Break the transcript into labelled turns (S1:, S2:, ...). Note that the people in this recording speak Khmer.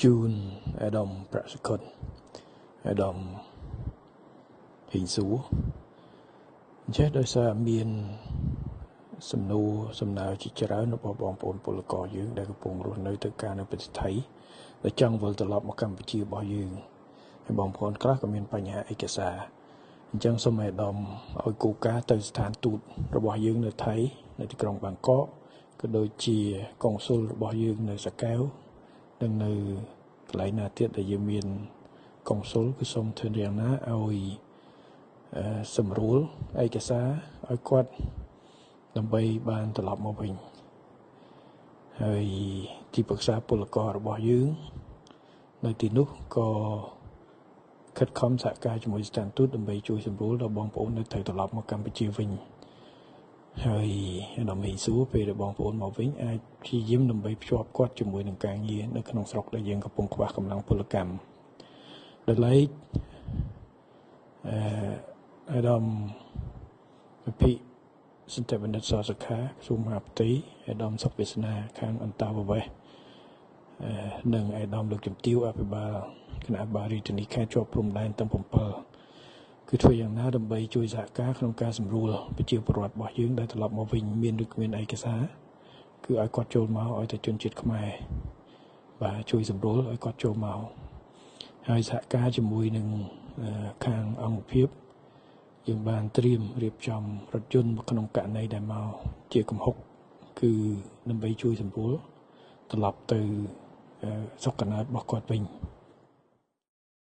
S1: June អាដាមប្រាក់សុខុនអាដាមហ៊ីងស៊ូចេះដោយសារមានសំណួរសំណើជាច្រើនរបស់បងប្អូនពលករយើងដែលកំពុងរស់នៅទៅការនៅប្រទេសថៃដែលចង់វិលត្រឡប់មកកម្ពុជារបស់យើងហើយបងប្អូនខ្លះក៏មានបញ្ហាឯកសារអញ្ចឹងសូមអាដាមឲ្យគូការទៅស្ថានទូតរបស់យើងនៅថៃនៅទីក្រុងបាងកកក៏ដូចជាកុងស៊ុលរបស់យើងនៅសាកែវនិងនៅកន្លែងណាទៀតដែលយើងមានកុងស៊ុលគឺសូមធ្វើយ៉ាងណាឲ្យសម្រួលឯកសារឲ្យគាត់ដើម្បីបានត្រឡប់មកវិញហើយទីប្រឹក្សាពលកររបស់យើងនៅទីនោះក៏ខិតខំសហការជាមួយស្ថានទូតដើម្បីជួយសម្រួលដល់បងប្អូននៅត្រូវត្រឡប់មកកម្ពុជាវិញហើយដើម្បីសួរពេលដែលបងប្អូនមកវិញអាចព្យាយាមដើម្បីភ្ជាប់គាត់ជាមួយនឹងការងារនៅក្នុងស្រុកដែលយើងកំពុងខ្វះកម្លាំងពលកម្មដោយឡែកអាដាមពីសន្តិបណ្ឌិតសសុខាក្រសួងមហាផ្ទៃអាដាមសុខវាសនាខាងអន្តរវេសនិងអាដាមលោកជំទាវអភិបាលគណៈបាលរាជធានីខេត្តជាប់ព្រំដែនទាំង7គឺធ្វើយ៉ាងណាដើម្បីជួយសហការក្នុងការសម្រួលប្រជាពលរដ្ឋរបស់យើងដែលត្រឡប់មកវិញមានឬគ្មានឯកសារគឺឲ្យគាត់ចូលមកឲ្យតែជនជាតិខ្មែរបាទជួយសម្រួលឲ្យគាត់ចូលមកហើយសហការជាមួយនឹងខាងអង្គភាពយើងបានត្រៀមរៀបចំរថយន្តក្នុងករណីដែលមកជាកំហុកគឺដើម្បីជួយសម្រួលត្រឡប់ទៅសុខកណើតរបស់គាត់វិញ